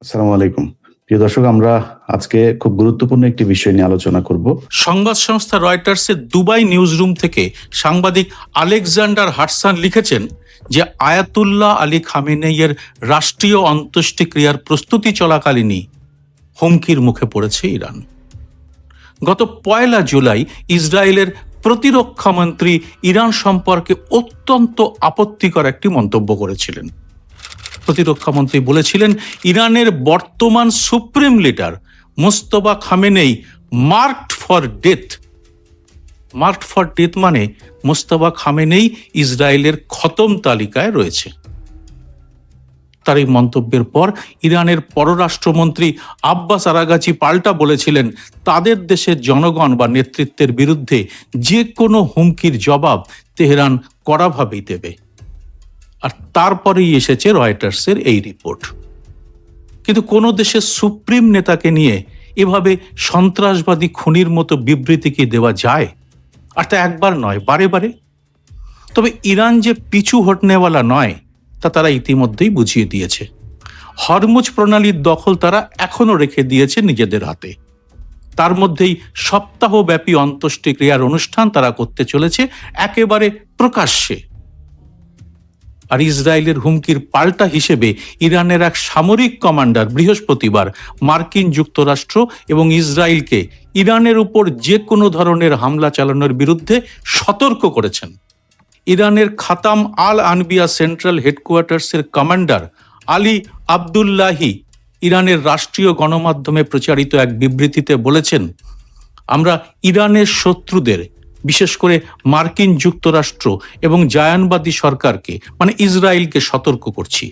আসসালামু আলাইকুম। প্রিয় দর্শক, আমরা আজকে খুব গুরুত্বপূর্ণ একটি বিষয় নিয়ে আলোচনা করব। সংবাদ সংস্থা রয়টার্সের দুবাই নিউজ রুম থেকে সাংবাদিক আলেকজান্ডার হাটসান লিখেছেন যে আয়াতুল্লাহ আলী খামেনেইয়ের রাষ্ট্রীয় অন্ত্যেষ্টিক্রিয়ার প্রস্তুতি চলাকালীনই হুমকির মুখে পড়েছে ইরান। গত 1 জুলাই ইসরায়েলের প্রতিরক্ষা মন্ত্রী ইরান সম্পর্কে অত্যন্ত আপত্তিকর একটি মন্তব্য করেছিলেন। প্রতিরক্ষা মন্ত্রী বলেছিলেন, ইরানের বর্তমান supreme leader Mostafa Khamenei marked for death. Marked for death মানে মোস্তফা খামেনেই ইসরায়েলের খতম তালিকায় রয়েছে। তার এই মন্তব্যের পর ইরানের পররাষ্ট্রমন্ত্রী আব্বাস আরাগাচি পাল্টা বলেছিলেন, তাদের দেশের জনগণ বা নেতৃত্বের বিরুদ্ধে যে কোনো হুমকির জবাব তেহরান কড়াভাবেই দেবে। আর তারপরেই এসেছে রয়টার্সের এই রিপোর্ট। কিন্তু কোনো দেশের সুপ্রিম নেতাকে নিয়ে এভাবে সন্ত্রাসবাদী খুনির মতো বিবৃতি কি দেওয়া যায়? আর তা একবার নয়, বারে বারে। তবে ইরান যে পিছু হটনেওয়ালা নয় তা তারা ইতিমধ্যেই বুঝিয়ে দিয়েছে। হরমুজ প্রণালীর দখল তারা এখনো রেখে দিয়েছে নিজেদের হাতে। তার মধ্যেই সপ্তাহব্যাপী অন্ত্যেষ্টিক্রিয়ার অনুষ্ঠান তারা করতে চলেছে একেবারে প্রকাশ্যে। আর ইসরায়েলের হুমকির পাল্টা হিসেবে ইরানের এক সামরিক কমান্ডার বৃহস্পতিবার মার্কিন যুক্তরাষ্ট্র এবং ইসরায়েলকে ইরানের উপর যে কোনো ধরনের হামলা চালানোর বিরুদ্ধে সতর্ক করেছেন। ইরানের খাতাম আল আনবিয়া সেন্ট্রাল হেডকোয়ার্টার্সের কমান্ডার আলী আবদুল্লাহি ইরানের রাষ্ট্রীয় গণমাধ্যমে প্রচারিত এক বিবৃতিতে বলেছেন, আমরা ইরানের শত্রুদের, বিশেষ করে মার্কিন যুক্তরাষ্ট্র এবং জায়ানবাদী সরকারকে মানে ইসরায়েলকে সতর্ক করছি,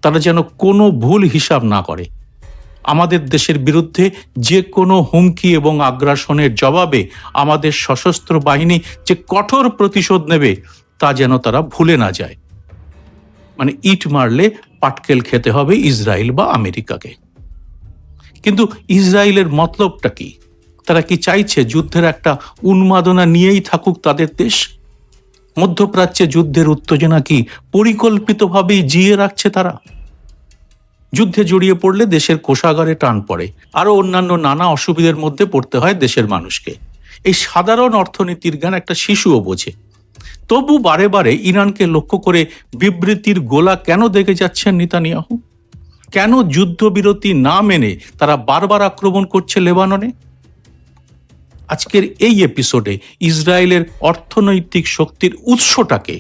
তারা যেন কোনো ভুল হিসাব না করে। আমাদের দেশের বিরুদ্ধে যে কোনো হুমকি এবং আগ্রাসনের জবাবে আমাদের সশস্ত্র বাহিনী যে কঠোর প্রতিশোধ নেবে তা যেন তারা ভুলে না যায়। মানে ইট মারলে পাটকেল খেতে হবে ইসরায়েল বা আমেরিকাকে। কিন্তু ইসরায়েলের মতলবটা কি? তারা কি চাইছে যুদ্ধের একটা উন্মাদনা নিয়েই থাকুক তাদের দেশ? মধ্যপ্রাচ্যে যুদ্ধের উত্তেজনা কি পরিকল্পিতভাবেই জিয়ে রাখছে তারা? যুদ্ধে জড়িয়ে পড়লে দেশের কোষাগারে টান পড়ে, আরও অন্যান্য নানা অসুবিধার মধ্যে পড়তে হয় দেশের মানুষকে। এই সাধারণ অর্থনীতির জ্ঞান একটা শিশুও বোঝে। তবু বারে বারে ইরানকে লক্ষ্য করে বিবৃতির গোলা কেন দেখে যাচ্ছেন নেতানিয়াহু? কেন যুদ্ধবিরতি না মেনে তারা বারবার আক্রমণ করছে লেবাননে? আজকের এই এপিসোডে ইসরায়েলের অর্থনৈতিক শক্তির উৎসটাকে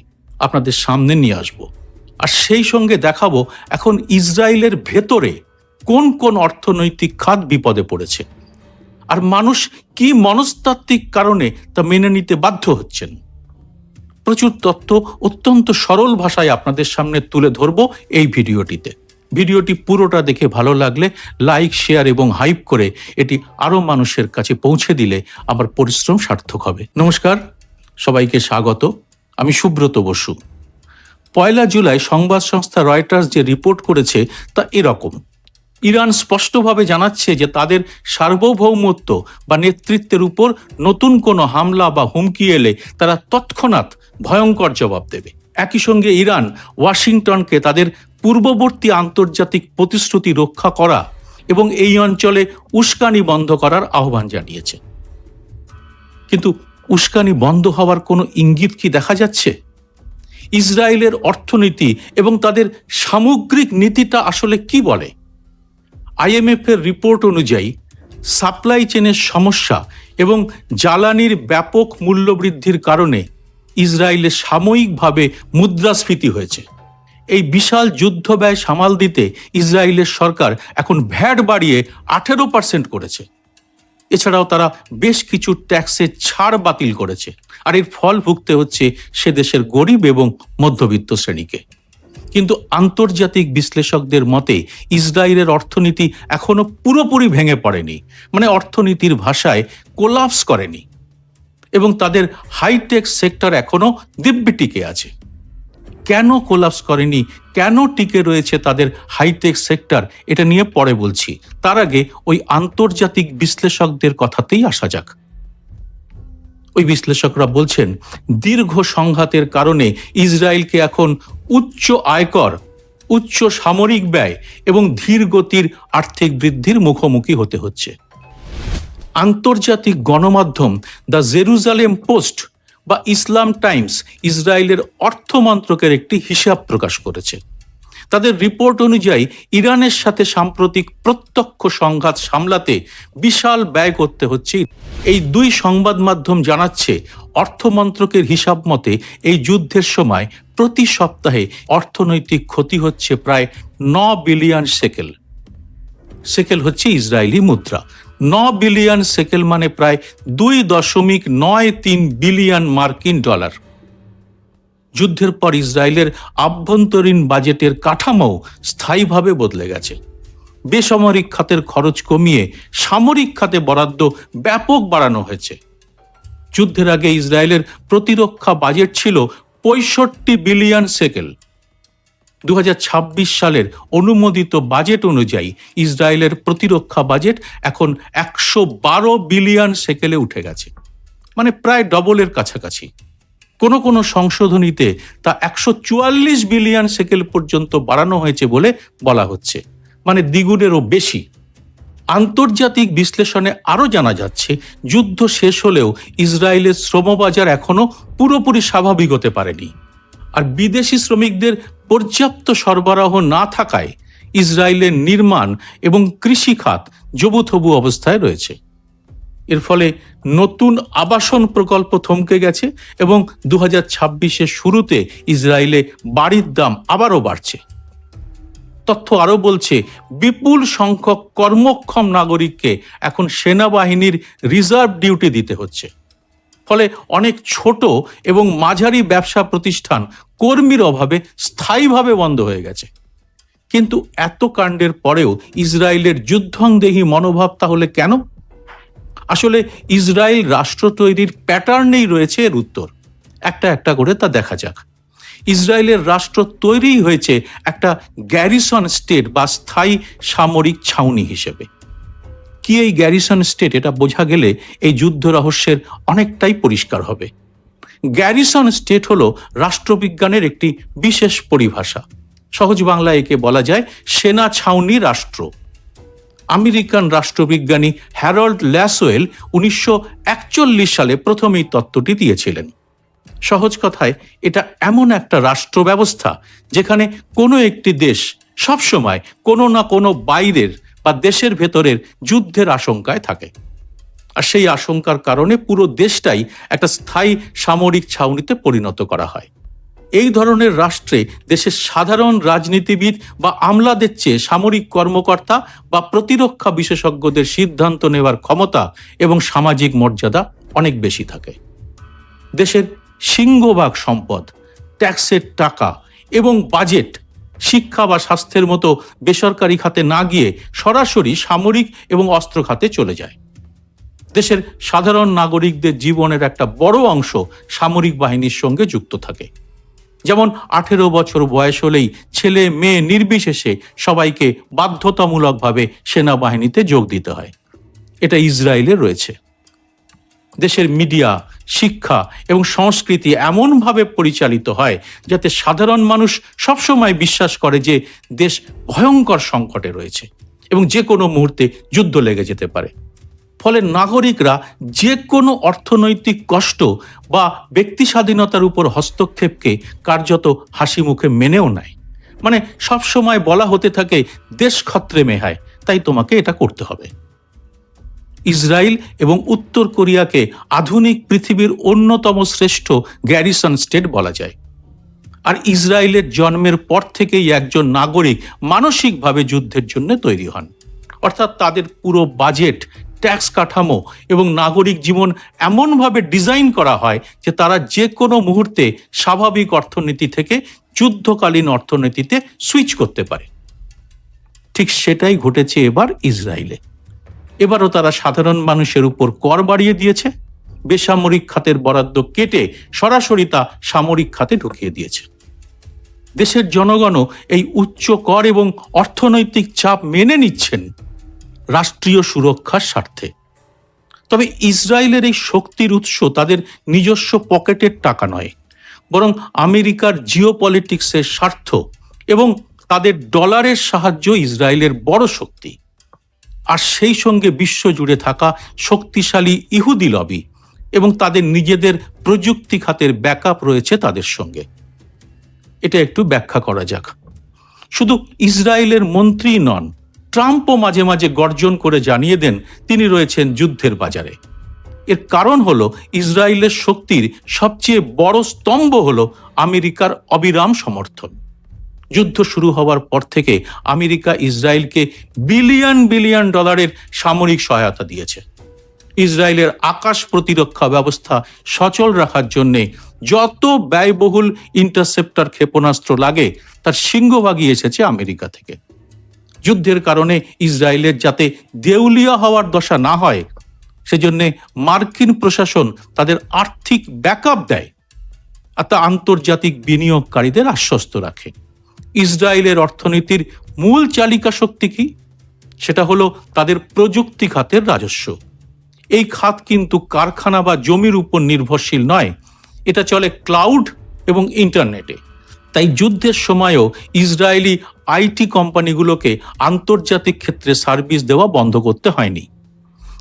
আপনাদের সামনে নিয়ে আসব, আর সেই সঙ্গে দেখাবো এখন ইসরায়েলের ভেতরে কোন কোন অর্থনৈতিক খাত বিপদে পড়েছে, আর মানুষ কি মনস্তাত্ত্বিক কারণে তা মেনে নিতে বাধ্য হচ্ছেন। প্রচুর তথ্য অত্যন্ত সরল ভাষায় আপনাদের সামনে তুলে ধরব এই ভিডিওটিতে। ভিডিওটি পুরোটা দেখে ভালো লাগলে লাইক, শেয়ার এবং হাইপ করে এটি আরও মানুষের কাছে পৌঁছে দিলে আমার পরিশ্রম সার্থক হবে। নমস্কার, সবাইকে স্বাগত। আমি সুব্রত বসু। 1 জুলাই সংবাদ সংস্থা রয়টার্স যে রিপোর্ট করেছে তা এরকম। ইরান স্পষ্টভাবে জানাচ্ছে যে তাদের সার্বভৌমত্ব বা নেতৃত্বের উপর নতুন কোনো হামলা বা হুমকি এলে তারা তৎক্ষণাৎ ভয়ঙ্কর জবাব দেবে। একই সঙ্গে ইরান ওয়াশিংটনকে তাদের পূর্ববর্তী আন্তর্জাতিক প্রতিশ্রুতি রক্ষা করা এবং এই অঞ্চলে উস্কানি বন্ধ করার আহ্বান জানিয়েছে। কিন্তু উস্কানি বন্ধ হওয়ার কোনো ইঙ্গিত কি দেখা যাচ্ছে? ইসরায়েলের অর্থনীতি এবং তাদের সামগ্রিক নীতিটা আসলে কি বলে? IMF এর রিপোর্ট অনুযায়ী সাপ্লাই চেনের সমস্যা এবং জ্বালানির ব্যাপক মূল্যবৃদ্ধির কারণে ইসরায়েলে সাময়িকভাবে মুদ্রাস্ফীতি হয়েছে। এই বিশাল যুদ্ধ ব্যয় সামাল দিতে ইসরায়েলের সরকার এখন ভ্যাট বাড়িয়ে 18% করেছে। এছাড়াও তারা বেশ কিছু ট্যাক্সের ছাড় বাতিল করেছে, আর এর ফল ভুগতে হচ্ছে সে দেশের গরিব এবং মধ্যবিত্ত শ্রেণীকে। কিন্তু আন্তর্জাতিক বিশ্লেষকদের মতে ইসরায়েলের অর্থনীতি এখনো পুরোপুরি ভেঙে পড়েনি, মানে অর্থনীতির ভাষায় কোলাপস করেনি, এবং তাদের হাইটেক সেক্টর এখনো দিব্যি টিকে আছে। কেন কোলাপস করেনি, কেন টিকে রয়েছে তাদের হাইটেক সেক্টর, এটা নিয়ে পরে বলছি। তার আগে ওই আন্তর্জাতিক বিশ্লেষকদের কথাতেই আসা যাক। ওই বিশ্লেষকরা বলছেন, দীর্ঘ সংঘাতের কারণে ইসরায়েলকে এখন উচ্চ আয়কর উচ্চ সামরিক ব্যয় এবং ধীর গতির আর্থিক বৃদ্ধির মুখোমুখি হতে হচ্ছে। আন্তর্জাতিক গণমাধ্যম দ্য জেরুজালেম পোস্ট বা ইসলাম টাইমস ইসরায়েলের অর্থ মন্ত্রকের একটি হিসাব প্রকাশ করেছে। তাদের রিপোর্ট অনুযায়ী ইরানের সাথে সাম্প্রতিক প্রত্যক্ষ সংঘাত সামলাতে বিশাল ব্যয় করতে হচ্ছে। এই দুই সংবাদ মাধ্যম জানাচ্ছে, অর্থ মন্ত্রকের হিসাব মতে এই যুদ্ধের সময় প্রতি সপ্তাহে অর্থনৈতিক ক্ষতি হচ্ছে প্রায় 9 বিলিয়ন সেকেল। সেকেল হচ্ছে ইসরায়েলি মুদ্রা। 9 বিলিয়ন সেকেল মানে প্রায় 2.93 বিলিয়ন মার্কিন ডলার। যুদ্ধের পর ইসরায়েলের আভ্যন্তরীণ বাজেটের কাঠামো স্থায়ীভাবে বদলে গেছে। বেসামরিক খাতের খরচ কমিয়ে সামরিক খাতে বরাদ্দ ব্যাপক বাড়ানো হয়েছে। যুদ্ধের আগে ইসরায়েলের প্রতিরক্ষা বাজেট ছিল 65 বিলিয়ন সেকেল। 2026 সালের অনুমোদিত বাজেট অনুযায়ী ইসরায়েলের প্রতিরক্ষা বাজেট এখন 112 বিলিয়ন সেকেলে উঠে গেছে, মানে প্রায় ডবলের কাছাকাছি। কোনো কোনো সংশোধনীতে তা 144 বিলিয়ন সেকেল পর্যন্ত বাড়ানো হয়েছে বলে বলা হচ্ছে, মানে দ্বিগুণেরও বেশি। আন্তর্জাতিক বিশ্লেষণে আরও জানা যাচ্ছে, যুদ্ধ শেষ হলেও ইসরায়েলের শ্রমবাজার এখনো পুরোপুরি স্বাভাবিক হতে পারেনি। আর বিদেশি শ্রমিকদের পর্যাপ্ত সরবরাহ না থাকায় ইসরায়েলের নির্মাণ এবং কৃষি খাত জবুথবু অবস্থায় রয়েছে। এর ফলে নতুন আবাসন প্রকল্প থমকে গেছে এবং 2026-এর শুরুতে ইসরায়েলে বাড়ির দাম আবারও বাড়ছে। তথ্য আরও বলছে, বিপুল সংখ্যক কর্মক্ষম নাগরিককে এখন সেনাবাহিনীর রিজার্ভ ডিউটি দিতে হচ্ছে। ফলে অনেক ছোট এবং মাঝারি ব্যবসা প্রতিষ্ঠান কর্মীর অভাবে স্থায়ীভাবে বন্ধ হয়ে গেছে। কিন্তু এত কাণ্ডের পরেও ইসরায়েলের যুদ্ধংদেহী মনোভাব তাহলে কেন? আসলে ইসরায়েল রাষ্ট্র তৈরির প্যাটার্নেই রয়েছে এর উত্তর। একটা একটা করে তা দেখা যাক। ইসরায়েলের রাষ্ট্র তৈরি হয়েছে একটা গ্যারিসন স্টেট বা স্থায়ী সামরিক ছাউনি হিসেবে। কি এই গ্যারিসন স্টেট, এটা বোঝা গেলে এই যুদ্ধ রহস্যের অনেকটাই পরিষ্কার হবে। গ্যারিসন স্টেট হলো রাষ্ট্রবিজ্ঞানের একটি বিশেষ পরিভাষা। সহজ বাংলায় একে বলা যায় সেনা ছাউনি রাষ্ট্র। আমেরিকান রাষ্ট্রবিজ্ঞানী হ্যারল্ড ল্যাসওয়েল 1941 সালে প্রথম এই তত্ত্বটি দিয়েছিলেন। সহজ কথায়, এটা এমন একটা রাষ্ট্র ব্যবস্থা যেখানে কোনো একটি দেশ সবসময় কোনো না কোনো বাইরের বা দেশের ভেতরের যুদ্ধের আশঙ্কায় থাকে, আর সেই আশঙ্কার কারণে পুরো দেশটাই একটা স্থায়ী সামরিক ছাউনিতে পরিণত করা হয়। এই ধরনের রাষ্ট্রে দেশের সাধারণ রাজনীতিবিদ বা আমলাদের চেয়ে সামরিক কর্মকর্তা বা প্রতিরক্ষা বিশেষজ্ঞদের সিদ্ধান্ত নেওয়ার ক্ষমতা এবং সামাজিক মর্যাদা অনেক বেশি থাকে। দেশের সিংহভাগ সম্পদ, ট্যাক্সের টাকা এবং বাজেট শিক্ষা বা স্বাস্থ্যের মতো বেসরকারি খাতে না গিয়ে সরাসরি সামরিক এবং অস্ত্র খাতে চলে যায়। দেশের সাধারণ নাগরিকদের জীবনের একটা বড় অংশ সামরিক বাহিনীর সঙ্গে যুক্ত থাকে। যেমন 18 বছর বয়স হলেই ছেলে মেয়ে নির্বিশেষে সবাইকে বাধ্যতামূলকভাবে সেনাবাহিনীতে যোগ দিতে হয়। এটা ইসরায়েলে রয়েছে। দেশের মিডিয়া, শিক্ষা এবং সংস্কৃতি এমনভাবে পরিচালিত হয় যাতে সাধারণ মানুষ সবসময় বিশ্বাস করে যে দেশ ভয়ঙ্কর সংকটে রয়েছে এবং যে কোনো মুহূর্তে যুদ্ধ লেগে যেতে পারে। ফলে নাগরিকরা যে কোনো অর্থনৈতিক কষ্ট বা ব্যক্তি স্বাধীনতার উপর হস্তক্ষেপকে কার্যত হাসি মুখে মেনেও নেয়। মানে সবসময় বলা হতে থাকে, দেশ খতরে মে হায়, তাই তোমাকে এটা করতে হবে। ইসরায়েল এবং উত্তর কোরিয়াকে আধুনিক পৃথিবীর অন্যতম শ্রেষ্ঠ গ্যারিসন স্টেট বলা যায়। আর ইসরায়েলের জন্মের পর থেকেই একজন নাগরিক মানসিকভাবে যুদ্ধের জন্য তৈরি হন। অর্থাৎ তাদের পুরো বাজেট, ট্যাক্স কাঠামো এবং নাগরিক জীবন এমনভাবে ডিজাইন করা হয় যে তারা যে কোনো মুহূর্তে স্বাভাবিক অর্থনীতি থেকে যুদ্ধকালীন অর্থনীতিতে সুইচ করতে পারে। ঠিক সেটাই ঘটেছে এবার ইসরায়েলে। এবারও তারা সাধারণ মানুষের উপর কর বাড়িয়ে দিয়েছে, বেসামরিক খাতের বরাদ্দ কেটে সরাসরি তা সামরিক খাতে ঢুকিয়ে দিয়েছে। দেশের জনগণও এই উচ্চ কর এবং অর্থনৈতিক চাপ মেনে নিচ্ছেন রাষ্ট্রীয় সুরক্ষার স্বার্থে। তবে ইসরায়েলের এই শক্তির উৎস তাদের নিজস্ব পকেটের টাকা নয়, বরং আমেরিকার জিওপলিটিক্সের স্বার্থ এবং তাদের ডলারের সাহায্য ইসরায়েলের বড় শক্তি, আর সেই সঙ্গে বিশ্বজুড়ে থাকা শক্তিশালী ইহুদি লবি এবং তাদের নিজেদের প্রযুক্তি খাতের ব্যাকআপ রয়েছে তাদের সঙ্গে। এটা একটু ব্যাখ্যা করা যাক। শুধু ইসরায়েলের মন্ত্রী নন, ট্রাম্পও মাঝে মাঝে গর্জন করে জানিয়ে দেন তিনি রয়েছেন যুদ্ধের বাজারে। এর কারণ হলো ইসরায়েলের শক্তির সবচেয়ে বড় স্তম্ভ হলো আমেরিকার অবিরাম সমর্থন। যুদ্ধ শুরু হওয়ার পর থেকে আমেরিকা ইসরায়েলকে বিলিয়ন বিলিয়ন ডলারের সামরিক সহায়তা দিয়েছে। ইসরায়েলের আকাশ প্রতিরক্ষা ব্যবস্থা সচল রাখার জন্য যত ব্যয়বহুল ইন্টারসেপ্টর ক্ষেপণাস্ত্র লাগে তার সিংহভাগই এসেছে আমেরিকা থেকে। যুদ্ধের কারণে ইসরায়েলের যাতে দেউলিয়া হওয়ার দশা না হয় সেজন্য মার্কিন প্রশাসন তাদের আর্থিক ব্যাকআপ দেয়, আর তা আন্তর্জাতিক বিনিয়োগকারীদের আশ্বস্ত রাখে। ইসরায়েলের অর্থনীতির মূল চালিকা শক্তি কি? সেটা হলো তাদের প্রযুক্তি খাতের রাজস্ব। এই খাত কিন্তু কারখানা বা জমির উপর নির্ভরশীল নয়, এটা চলে ক্লাউড এবং ইন্টারনেটে। তাই যুদ্ধের সময়ও ইসরায়েলি আইটি কোম্পানিগুলোকে আন্তর্জাতিক ক্ষেত্রে সার্ভিস দেওয়া বন্ধ করতে হয়নি।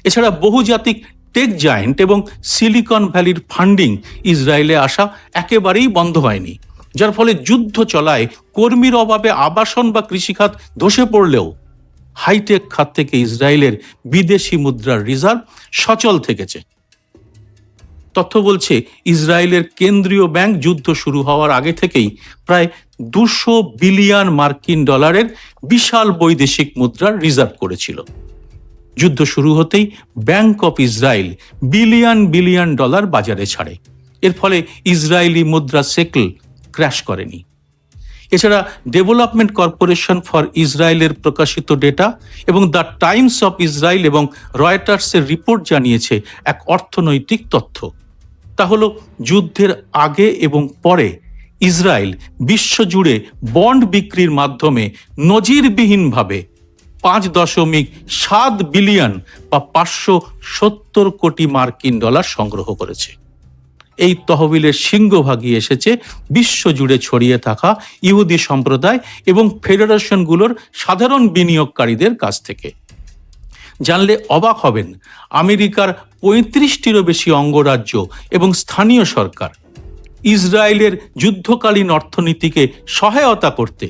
এছাড়া বহুজাতিক টেক জায়েন্ট এবং সিলিকন ভ্যালির ফান্ডিং ইসরায়েলে আসা একেবারেই বন্ধ হয়নি, যার ফলে যুদ্ধ চলায় কর্মীর অভাবে আবাসন বা কৃষিখাত ধসে পড়লেও হাইটেক খাত থেকে ইসরায়েলের বিদেশি মুদ্রার রিজার্ভ সচল থেকেছে। তথ্য বলছে ইসরায়েলের কেন্দ্রীয় ব্যাংক যুদ্ধ শুরু হওয়ার আগে থেকেই প্রায় 200 বিলিয়ন মার্কিন ডলারের বিশাল বৈদেশিক মুদ্রার রিজার্ভ করেছিল। যুদ্ধ শুরু হতেই bank of Israel billion billion dollar বাজারে ছাড়ে। এর ফলে ইসরায়েলি মুদ্রা সেকেল ক্র্যাশ করেনি। এছাড়া ডেভেলপমেন্ট কর্পোরেশন ফর ইসরায়েলের প্রকাশিত ডেটা এবং দ্য টাইমস অফ ইসরায়েল এবং রয়টার্সের রিপোর্ট জানিয়েছে এক অর্থনৈতিক তথ্য। তা হলো যুদ্ধের আগে এবং পরে ইসরায়েল বিশ্বজুড়ে বন্ড বিক্রির মাধ্যমে নজিরবিহীনভাবে 5.7 বিলিয়ন বা 570 কোটি মার্কিন ডলার সংগ্রহ করেছে। এই তহবিলের সিংহভাগই এসেছে বিশ্বজুড়ে ছড়িয়ে থাকা ইহুদি সম্প্রদায় এবং ফেডারেশনগুলোর সাধারণ বিনিয়োগকারীদের কাছ থেকে। জানলে অবাক হবেন, আমেরিকার 35টিরও বেশি অঙ্গরাজ্য এবং স্থানীয় সরকার ইসরায়েলের যুদ্ধকালীন অর্থনীতিকে সহায়তা করতে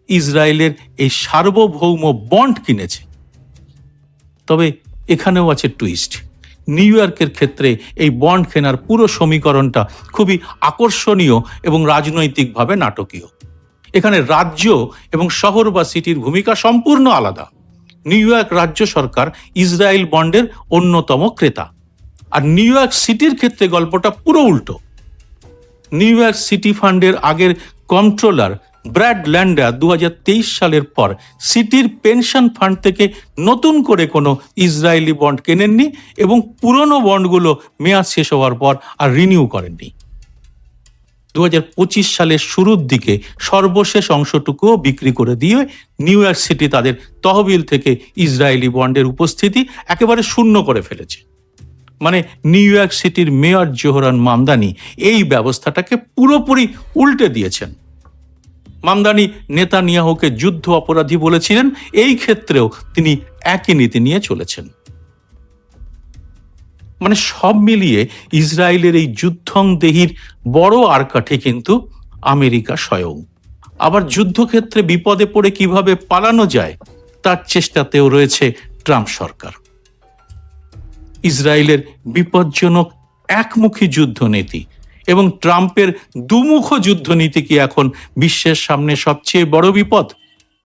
ইসরায়েলের এই সার্বভৌম বন্ড কিনেছে। তবে এখানেও আছে টুইস্ট। নিউ ইয়র্কের ক্ষেত্রে এই বন্ড কেনার পুরো সমীকরণটা খুবই আকর্ষণীয় এবং রাজনৈতিকভাবে নাটকীয়। এখানে রাজ্য এবং শহর বা সিটির ভূমিকা সম্পূর্ণ আলাদা। নিউ ইয়র্ক রাজ্য সরকার ইসরায়েল বন্ডের অন্যতম ক্রেতা, আর নিউ ইয়র্ক সিটির ক্ষেত্রে গল্পটা পুরো উল্টো। নিউ ইয়র্ক সিটি ফান্ডের আগের কন্ট্রোলার ব্র্যাড ল্যান্ডার 2023 সালের পর সিটির পেনশন ফান্ড থেকে নতুন করে কোনো ইসরায়েলি বন্ড কেনেননি এবং পুরনো বন্ডগুলো মেয়াদ শেষ হওয়ার পর আর রিনিউ করেননি। 2025 সালের শুরুর দিকে সর্বশেষ অংশটুকুও বিক্রি করে দিয়ে নিউ ইয়র্ক সিটি তাদের তহবিল থেকে ইসরায়েলি বন্ডের উপস্থিতি একেবারে শূন্য করে ফেলেছে। মানে নিউ ইয়র্ক সিটির মেয়র জোহরান মামদানি এই ব্যবস্থাটাকে পুরোপুরি উল্টে দিয়েছেন। মামদানি নেতানিয়াহুকে যুদ্ধ অপরাধী বলেছিলেন, এই ক্ষেত্রেও তিনি একই নীতি নিয়ে চলেছেন। মানে সব মিলিয়ে ইসরায়েলের এই যুদ্ধংদেহীর বড় আরকাঠে কিন্তু আমেরিকা স্বয়ং। আবার যুদ্ধক্ষেত্রে বিপদে পড়ে কিভাবে পালানো যায় তার চেষ্টাতেও রয়েছে ট্রাম্প সরকার। ইসরায়েলের বিপজ্জনক একমুখী যুদ্ধনীতি এবং ট্রাম্পের দুমুখ যুদ্ধনীতি কি এখন বিশ্বের সামনে সবচেয়ে বড় বিপদ?